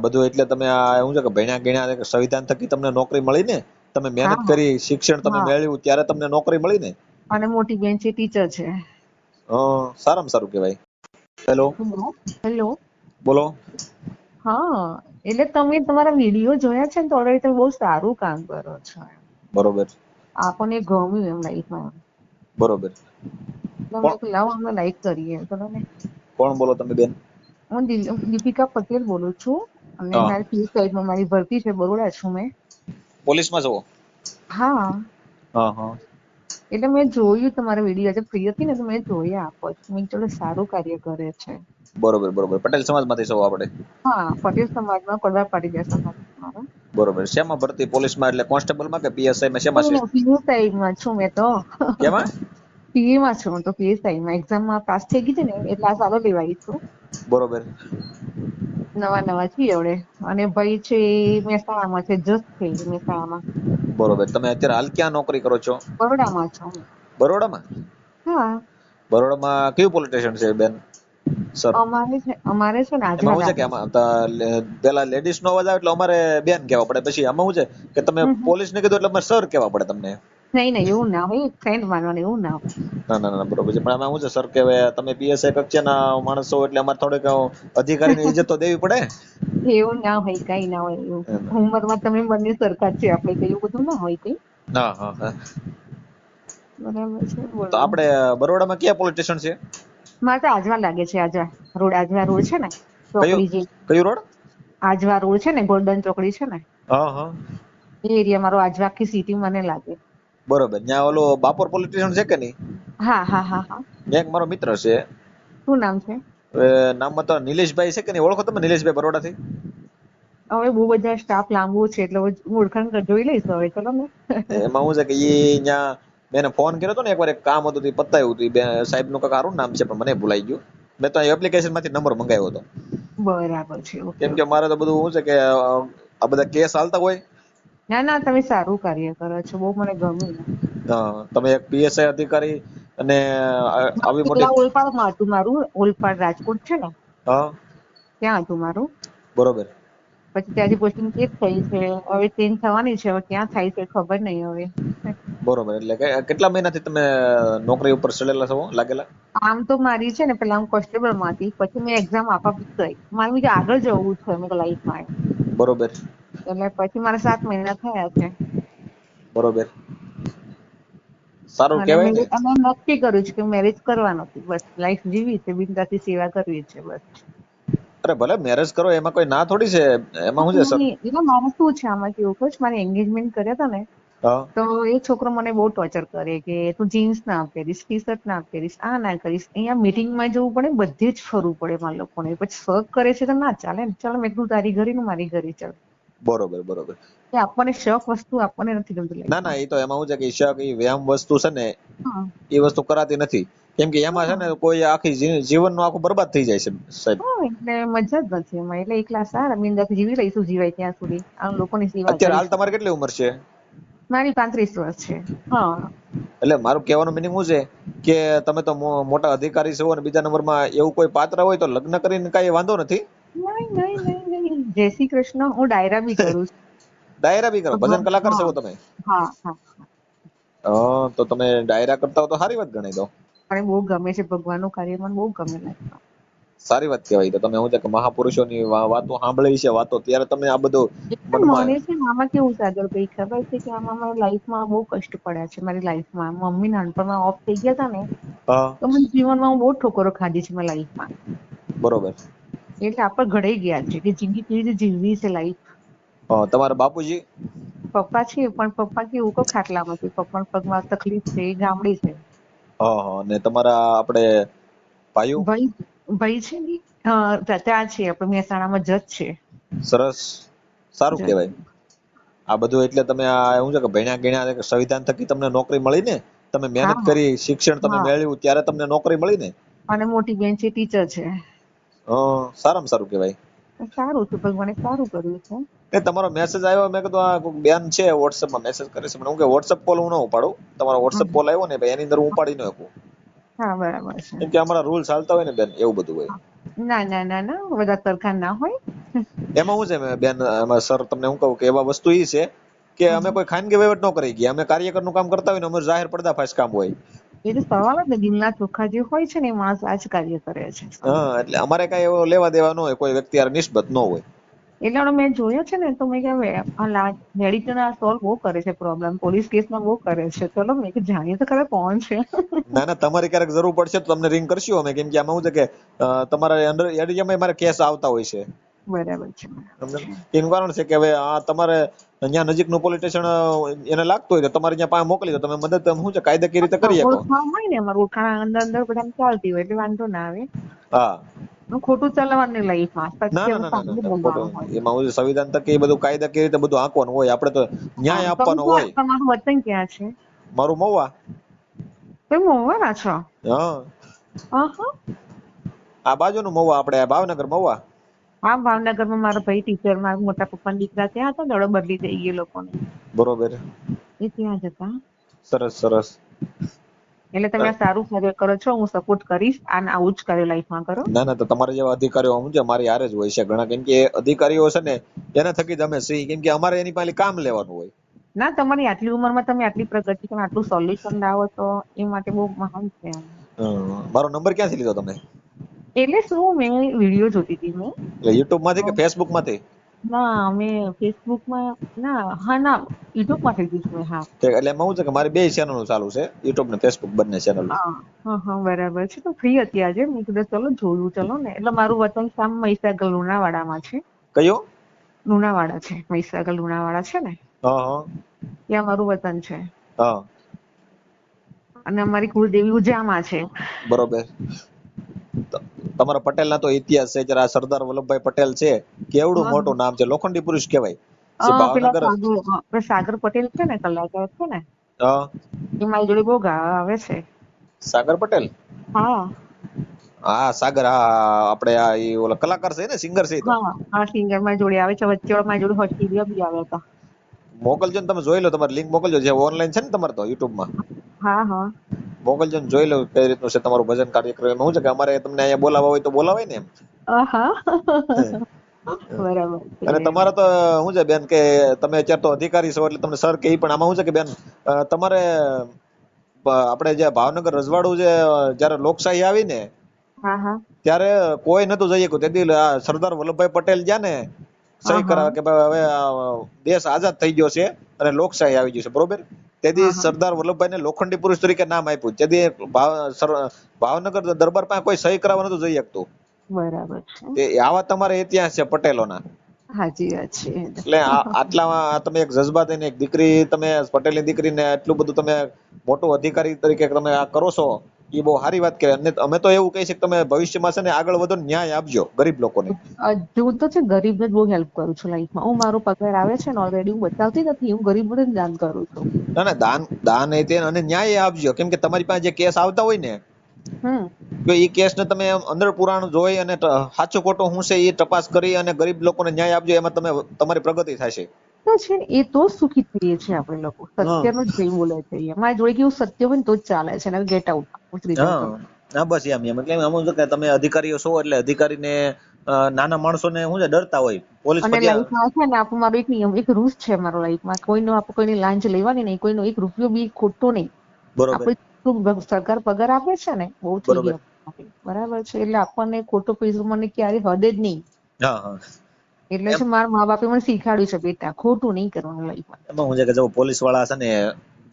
બધું એટલે તમે આ શું છે કે ભણ્યા ગણ્યા સંવિધાન થકી તમને નોકરી મળી ને, તમે મહેનત હા કરી, શિક્ષણ તમે હા. મેળવ્યું ત્યારે તમને નોકરી મળી ને. અને મોટી બેન છે ટીચર છે. સારામાં સારું કહેવાય. Hello, hello hello. બોલો. હા, એટલે તમે તમારા વિડીયો જોયા છે ને તો ઓલરેડી તમે બહુ સારું કામ કરો છો. બરોબર આપણને ગમ્યું એમ લાઈફમાં. બરોબર. એટલે કોણ મેં લાવો અમે લાઈક કરીએ ચલો ને. કોણ બોલો તમે બેન? હું દીપિકા પટેલ બોલું છું અને હા, મારી પીયુ સાઈડમાં મારી ભરતી છે, બરોડા છું મેં. પોલીસમાં છો? હા, હા હા. એટલે મેં જોયું તમારા વિડીયો, આજે ફ્રી હતી ને તો મેં જોયા. પછી મેં કીધું ચલો સારું કાર્ય કરે છે. બરોબર બરોબર. પટેલ સમાજમાંથી છો આપણે? હા, પટેલ સમાજમાં કોલવા પાટીદાર સમાજ. બરોબર. શેમાં ભરતી? પોલીસમાં એટલે કોન્સ્ટેબલમાં કે પીએસઆઈમાં શેમાં છે? નહીં પીયુ સાઈડમાં છું મેં તો. કેમાં? પીએમાં છું હું તો, પીએસઆઈમાં એક્ઝામમાં પાસ થઈ ગઈ છે ને એટલે આ સાલો લેવાઈ છું. બરોબર નવા નવા છીએ હવે. અને ભાઈ છે એ મહેસાણામાં છે, જજ છે મહેસાણામાં. બરોબર. તમે અત્યારે હાલ ક્યાં નોકરી કરો છો? બરોડામાં છું. બરોડામાં? હા. બરોડામાં કયું પોલીસ સ્ટેશન છે બેન? સર અમારે છે ને એમાં આજવા શું છે કે લાગે છે. આમાં પેલા લેડીઝ નો અવાજ આવે એટલે અમારે બેન કહેવા પડે, પછી આમાં શું છે કે તમે હમ. પોલીસ ને કીધું એટલે અમારે સર કહેવા પડે તમને. નહીં નહીં એવું ના હોય, ફ્રેન્ડ માનવાનું એવું ના હોય. ના ના ના બરોબર છે. પણ આમાં શું છે સર કે તમે પીએસઆઈ કક્ષાના માણસો એટલે અમારે થોડીક અધિકારીની ઇજ્જત તો દેવી પડે. એવું ના હોય, કઈ ના હોય એવું. ઉંમરમાં તમે બંને સરખા જ છે, આપણે કઈ એવું બધું ના હોય કઈ. હા હા હા. બરાબર છે, તો બોલો. આપણે બરોડામાં ક્યાં પોલીસ સ્ટેશન છે? મારે તો આજવા લાગે છે, આજવા રોડ છે ને કયું ચોકડી જે. કયું રોડ? આજવા રોડ છે ને, ગોલ્ડન ચોકડી છે ને. હા હા. એ એરિયા મારો આજવા આખી સિટી મને લાગે. બરોબર. ત્યાં ઓલો બાપોર પોલીસ સ્ટેશન છે કે નહીં? હા હા હા હા. ત્યાં એક મારો મિત્ર છે. શું નામ છે? નામમાં તો નિલેશભાઈ છે કે નહીં? ઓળખો તમે નિલેશભાઈ બરોડાથી? હવે બહુ બધા સ્ટાફ લાંબુ છે એટલે હું ઓળખાણ જોઈ લઈશ હવે, ચલો ને. એમાં શું છે કે ત્યાં મેં એને ફોન કર્યો હતો ને એકવાર, એક કામ હતું તે પતાવ્યું હતું. સાહેબ નું કાંઈક સારું નામ છે પણ મને ભૂલાઈ ગયું. મેં તો એપ્લિકેશન માંથી નંબર મંગાવ્યો હતો. બરાબર છે, ઓકે કેમ કે ઓકે. મારે તો બધું શું છે કે આ બધા કેસ હાલતા હોય. ના ના, તમે સારું કાર્ય કરો છો, બહુ મને ગમ્યું. તમે એક પીએસઆઈ અધિકારી અને આવી મોટી પેલા ઓલપાડમાં હતું મારું, ઓલપાડ રાજકોટ છે ને હા ત્યાં હતું મારું. બરોબર પછી ત્યાંથી પોસ્ટિંગ ચેન્જ થઈ છે, હવે ચેન્જ થવાની છે, હવે ક્યાં થાય છે ખબર નહીં હવે. બરોબર. એટલે કેટલા મહિનાથી તમે નોકરી ઉપર ચડેલા છો, લાગેલા? આમ તો મારી છે ને પેલા હું કોન્સ્ટેબલમાં હતી, પછી મેં એક્ઝામ આપવા ગઈ. મારે બીજે આગળ જવું છે મેં લાઈફમાં. બરોબર એટલે પછી મારે 7 મહિના થયા છે. બરોબર. સારું અને કેવાય ને. અમે નક્કી કર્યું છે કે મેરેજ કરવાનો નથી, બસ લાઈફ જીવી છે, બિનદાસી સેવા કરવી છે બસ. અરે ભલે મેરેજ કરો, એમાં કોઈ ના થોડી છે. એમાં શું છે સર? એટલે મારે શું છે આમાં કેવું ખબર છે, મારે એંગેજમેન્ટ કર્યા હતા ને હા તો એ છોકરો મને બહુ ટોર્ચર કરે કે તું જીન્સ ના પહેરીશ, ટી શર્ટ ના પહેરીશ, આ ના કરીશ. અહીંયા મીટિંગમાં જવું પડે, બધે જ ફરવું પડે મારા લોકોને. પછી શોખ કરે છે તો ના ચાલે ને. ચાલો મેં કીધું તારી ઘરે ને મારી ઘરે ચાલ. બરોબર બરોબર. કે આપણને શોખ વસ્તુ આપણને નથી ગમતી ના ના, લાઈફમાં. એ તો એમાં શું છે કે ઈશા વ્યાયામ વસ્તુ છે ને, હા એ વસ્તુ કરાતી નથી. કેમ કે એમાં છે હા ને કોઈ આખી જીવનનું આખું બરબાદ થઈ જાય છે સાહેબ. હા, એટલે મજા જ નથી એમાં. એટલે એકલા સારા બિંદાસ જીવી લઈશું, જીવાય ત્યાં સુધી આ લોકોની સેવા અત્યારે હાલ કરીશું. તમારે કેટલી ઉંમર છે? મારી 35 વર્ષ છે. હા. એટલે મારું કહેવાનું મિનિંગ શું છે કે તમે તો મોટા અધિકારી છો, અને બીજા નંબરમાં એવું કોઈ પાત્ર હોય તો લગ્ન કરીને કઈ વાંધો નથી. નહીં નહીં નહીં નહીં, જય શ્રી કૃષ્ણ. હું ડાયરા બી કરું છું. ડાયરા બી કરો, ભજન ભગવાન કલાકાર હા છો તમે? હા હા. તો તમે ડાયરા કરતા હો તો સારી વાત ગણાય. તો મને બહુ ગમે છે ભગવાનનું કાર્ય, મને બહુ ગમે લાઈફમાં. સારી વાત કહેવાય. તો તમે શું છે કે મહાપુરુષોની વાતો સાંભળી છે વાતો, ત્યારે તમે આ બધું એટલે મનમાં. મને છે ને આમાં કેવું સાગરભાઈ ખબર છે કે આમાં મારી લાઈફમાં બહુ કષ્ટ પડ્યા છે. મારી લાઈફમાં મમ્મી નાનપણમાં ઓફ થઈ ગયા હતા ને હા તો મને જીવનમાં હું બહુ ઠોકરો ખાધી છે મારી લાઈફમાં. બરોબર. એટલે આપણે ઘડાઈ ગયા છે કે જિંદગી કેવી રીતે જીવવી છે લાઈફ. તમારા બાપુજી? પપ્પા છે પણ પપ્પા કેવું કો ખાટલામાં છે, પપ્પાના પગમાં તકલીફ છે, એ ગામડે છે. ને તમારા આપણે ભાઈઓ? ભાઈ ભાઈ છે ને ત્યાં છે, આપણે મહેસાણામાં જજ છે. સરસ, સારું જજ. કેવાય. આ બધું એટલે તમે શું છે કે ભણ્યા ગણ્યા સંવિધાન થકી તમને નોકરી મળી ને, તમે મહેનત હા કરી, શિક્ષણ તમે હા. મેળવ્યું ત્યારે તમને નોકરી મળી ને. અને મોટી બેન છે ટીચર છે. સારામાં સારું કેવાય. સારું છે, ભગવાને સારું કર્યું છે. તમારો મેસેજ આવ્યો, મેં કીધું આ કોઈક બેન છે વોટ્સએપમાં મેસેજ કરે છે, પણ હું કે વોટ્સએપ કોલ હું ન ઉપાડું. તમારો વોટ્સએપ હમ. કોલ આવ્યો ને એની અંદર હું ઉપાડી ન શકું. હા બરાબર છે. કેમ કે અમારા રૂલ્સ ચાલતા હોય ને બેન, એવું બધું હોય. ના ના ના ના, બધા સરખા ના હોય. એમાં શું છે બેન, એમાં સર તમને હું કહું કે એવા વસ્તુ ઈ છે કે અમે કોઈ ખાનગી વહીવટ ન કરી ગયા, અમે કાર્યકરનું કામ કરતા હોય ને અમે જાહેર પર્દાફાશ કામ હોય. એ તો સવાલ જ ને, દિલના ચોખ્ખા જે હોય છે ને એ માણસ આ જ કાર્ય કરે છે. હા, એટલે અમારે કઈ એવો લેવા દેવા ન હોય, કોઈ વ્યક્તિ હારે નિસ્બત ન હોય. એટલે હવે મેં જોયો છે ને તો મેં કે મેડિકલ આ સોલ્વ બહુ કરે છે પ્રોબ્લેમ, પોલીસ કેસમાં બહુ કરે છે. ચલો મેં કે જાણીએ તો ખરા કોણ છે. ના ના, તમારી ક્યારેક જરૂર પડશે તો તમને રિંગ કરશું અમે, કેમ કે આમાં શું છે કે તમારા અંડર એરિયામાં મારા કેસ આવતા હોય છે. બરાબર છે. એનું કારણ છે કે હવે આ તમારે અહીંયા નજીકનું પોલીસ સ્ટેશન એને લાગતું હોય તો તમારે ત્યાં પાસે મોકલી દો, તમે મદદ શું છે કાયદાકીય રીતે કરી શકો. ઓળખાણ હોય ને, અમારું ઓળખાણ અંદર અંદર બધા ચાલતી હોય એટલે વાંધો ના આવે. હા, ખોટું ચલાવવાની લાઈફમાં ના સત્ય ના ના ના ના, ખોટો બોલવાનું હોય. એમાં હું સંવિધાન તકે એ બધું કાયદાકીય રીતે બધું આંકવાનું હોય, આપણે તો ન્યાય આપવાનો હોય. તમારું વતન ક્યાં છે? મારું મહુવા. તમે મોવાના છો? હા, હા, આ બાજુનું મહુવા, આપણે ભાવનગર મહુવા. હા, ભાવનગરમાં મારા ભાઈ ટીચર, મારા મોટા પપ્પાના દીકરા ત્યાં હતા, દડો બદલી થઈ ગઈ લોકોને. બરોબર, એ ત્યાં જ હતા. સરસ સરસ. એટલે તમે આ સારું કાર્ય કરો છો, હું સપોર્ટ કરીશ. અને આવું જ કાર્ય લાઈફમાં કરો. ના ના, તો તમારા જેવા અધિકારીઓ શું છે મારી હારે જ હોય છે ઘણા, કેમ કે અધિકારીઓ છે ને એના થકી જ અમે સહી, કેમ કે અમારે એની પાસે કામ લેવાનું હોય. ના, તમારી આટલી ઉંમરમાં તમે આટલી પ્રગતિ, તમે આટલું સોલ્યુશન લાવો તો એ માટે બહુ મહાન છે. મારો નંબર ક્યાંથી લીધો તમે? એટલે શું, મેં વિડીયો જોતી હતી મેં. એટલે યુટ્યુબ માંથી કે ફેસબુક માંથી? ના, મેં ફેસબુકમાં ના, હા ના, યુટ્યુબ માંથી જોયું મેં. હા, એટલે એમાં શું છે કે મારી બે ચેનલો ચાલુ છે, યુટ્યુબ ને ફેસબુક બંને ચેનલ. હા હા, બરાબર છે. તો ફ્રી હતી આજે, મેં કીધું ચલો જોયું, ચલો ને. એટલે મારું વતન સામ મહીસાગર લુણાવાડામાં છે. કયો? લુણાવાડા છે, મહીસાગર લુણાવાડા છે ને, હા ત્યાં મારું વતન છે. હા, અને અમારી કુળદેવી ઉજામાં છે. બરોબર. તમારા પટેલ ના તો ઇતિહાસ છે, જરા સરદાર વલ્લભભાઈ પટેલ છે, કેવડું મોટું નામ છે, લોખંડી પુરુષ કહેવાય. પેલા ભાવનગર. સાગર પટેલ છે ને, કલાકાર છે ને, હા, એ મારી જોડે બહુ ગાવા આવે છે. સાગર પટેલ. હા હા સાગર, હા આપણે આ ઓલા કલાકાર છે ને, સિંગર છે તો. હા હા, સિંગર મારી જોડે આવે છે. વચ્ચે મારી જોડે હોટ સ્ટુડિયો બી આવ્યા હતા. મોકલજો ને, તમે જોઈ લો, તમારી લિંક મોકલજો, જે ઓનલાઈન છે ને તમારે તો યુટ્યુબ માં. હા હા, મોકલજો ને, જોઈ લો કઈ રીતનું છે તમારું ભજન કાર્યક્રમ. એમાં શું છે કે અમારે તમને અહીંયા બોલાવવા હોય તો બોલાવાય ને એમ. હા, બરાબર છે. અને તમારે તો શું છે બેન કે તમે અત્યારે તો અધિકારી છો એટલે તમને સર કે પણ આમાં શું છે કે બેન તમારે આપણે જે ભાવનગર રજવાડું જે જયારે લોકશાહી આવી ને હા હા, ત્યારે કોઈ નતું જઈ શકતું. તેથી સરદાર વલ્લભભાઈ પટેલ જ્યાં ને સહી કરાવે કે ભાઈ હવે દેશ આઝાદ થઈ ગયો છે અને લોકશાહી આવી ગઈ છે, બરોબર. તેથી સરદાર વલ્લભભાઈ ને લોખંડી પુરુષ તરીકે નામ આપ્યું. તેથી ભાવનગર દરબાર પાસે કોઈ સહી કરાવવા નતું જઈ શકતું. બરાબર છે. આવા તમારે ઇતિહાસ છે પટેલોના. સાચી વાત છે. એટલે આટલામાં તમે એક જજ્બાત એક દીકરી, તમે પટેલની દીકરીને એટલું બધું તમે મોટું અધિકારી તરીકે તમે આ કરો છો, એ બહુ સારી વાત કહેવાય. અને અમે તો એવું કહી છીએ કે તમે ભવિષ્યમાં છે ને આગળ વધો, ન્યાય આપજો ગરીબ લોકોને. હું તો છે ગરીબને જ બહુ હેલ્પ કરું છું લાઈફમાં. હું મારો પગાર આવે છે ને ઓલરેડી હું બતાવતી નથી, હું ગરીબોને જ દાન કરું છું. ના ના, દાન એ તે અને ન્યાય આપજો, કેમ કે તમારી પાસે જે કેસ આવતા હોય ને તો એ કેસ ને તમે અંદર પુરાણ જોઈ અને સાચો ખોટો શું છે એ તપાસ કરી અને ગરીબ લોકોને ન્યાય આપજો. એમાં તમારી પ્રગતિ થશે. તો છે એ તો સુખી થઈએ છીએ આપણે લોકો. સત્યનું જ જઈ બોલે છે. મારી જોડે કેવું સત્ય હોય ને તો જ ચાલે છે ને. ગેટ આઉટ, ઉતરી જાવ તમે. હા બસ એમ એટલે આમ કે તમે અધિકારીઓ છો એટલે અધિકારીને નાના માણસોને શું છે ડરતા હોય પોલીસ અને ફરિયાદ. લાઈફમાં છે ને આપણું મારો એક નિયમ, એક રૂલ્સ છે મારો લાઈફમાં. કોઈનો આપણે કોઈની લાંચ લેવાની નહીં, કોઈનો એક રૂપિયો બી ખોટો નહીં. બરોબર આપણે સરકાર પગાર આપે છે ને, બહુ થઈ બરોબર. ગયો બરાબર છે. એટલે આપણને ખોટો પૈસો મને ક્યારે હદ જ નહીં. હા હા, એટલે છે મારા મા બાપે મને શીખવાડ્યું છે, બેટા ખોટું નહીં કરવાનું લાઈફમાં. એમાં હું છે કે જો પોલીસ વાળા છે ને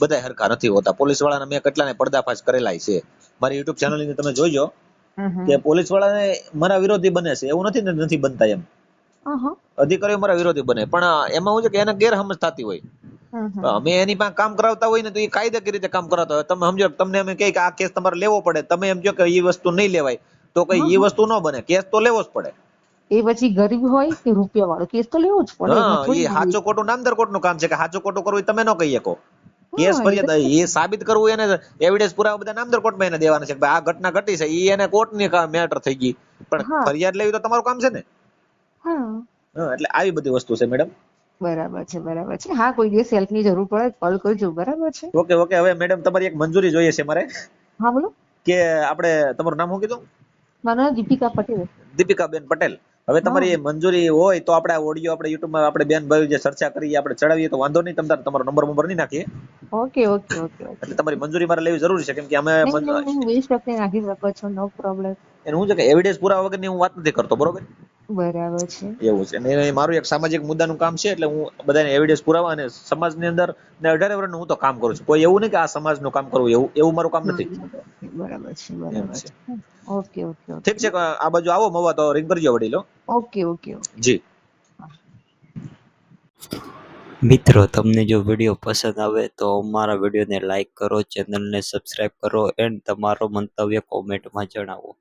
બધા હરખા નથી હોતા. પોલીસ વાળાને મેં કેટલાને પર્દાફાશ કરેલા છે. મારી યુટ્યુબ ચેનલ ની તમે જોઈજો કે પોલીસ વાળાને મારા વિરોધી બને છે. એવું નથી ને નથી બનતા એમ. અધિકારીઓ મારા વિરોધી બને, પણ એમાં શું છે કે એને ગેરસમજ થતી હોય. અમે એની પાસે કામ કરાવતા હોય ને તો એ કાયદાકીય રીતે કામ કરાવતા હોય. તમે સમજો, તમને અમે કહીએ કે આ કેસ તમારે લેવો પડે, તમે એમ કહો કે એ વસ્તુ નહીં લેવાય, તો કઈ એ વસ્તુ ન બને. કેસ તો લેવો જ પડે. એ પછી ગરીબ હોય કે રૂપિયા વાળો, કેસ તો લેવો જ પડે. હા, એ સાચું ખોટું નામદાર કોર્ટ નું કામ છે કે સાચું ખોટું કરવું તમે ન કહી શકો. કેસ ફરિયાદ એ સાબિત કરવું, એને એવિડન્સ પુરાવા બધા નામદાર કોર્ટમાં એને દેવાના છે. આ ઘટના ઘટી છે, એ એને કોર્ટની મેટર થઈ ગઈ, પણ ફરિયાદ લેવી તો તમારું કામ છે ને. એટલે આવી બધી વસ્તુ છે મેડમ. બરાબર છે, બરાબર છે. હા, કોઈ દિવસ હેલ્પ ની જરૂર પડે કોલ કરજો, બરાબર છે. Okay okay. હવે મેડમ તમારી એક મંજૂરી જોઈએ છે મારે. હા બોલો. કે આપણે તમારું નામ શું કીધું? મારું નામ દીપિકા પટેલ. દીપિકાબેન પટેલ. હવે તમારી મંજૂરી હોય તો આપણે આ ઓડિયો આપણે યુટ્યુબમાં આપણે બેન ભાઈ જે ચર્ચા કરીએ આપણે ચડાવીએ તો વાંધો નહીં. તમે તમારો નંબર નહીં નાખીએ. Okay okay okay okay. એટલે તમારી મંજૂરી મારે લેવી જરૂરી છે, કેમ કે અમે નહીં 20% નાખી શકો છો, નો પ્રોબ્લેમ. એનું શું છે કે એવિડન્સ પુરાવા વગરની હું વાત નથી કરતો, બરોબર? બરાબર છે. એવું છે. અને મારું એક સામાજિક મુદ્દાનું કામ છે, એટલે હું બધાને એવિડન્સ પુરાવા અને સમાજની અંદર ને 18 વર્ષનું હું તો કામ કરું છું. કોઈ એવું નહીં કે આ સમાજનું કામ કરવું, એવું મારું કામ નથી. બરાબર છે, બરાબર છે. Okay okay okay. ઠીક છે, આ બાજુ આવો મવા તો રિંગ કરજો વડીલો. ઓકે ઓકે જી. મિત્રો, તમને જો વિડીયો પસંદ આવે તો અમારા વિડીયોને લાઈક કરો, ચેનલને સબસ્ક્રાઈબ કરો એન્ડ તમારો મંતવ્ય કોમેન્ટમાં જણાવો.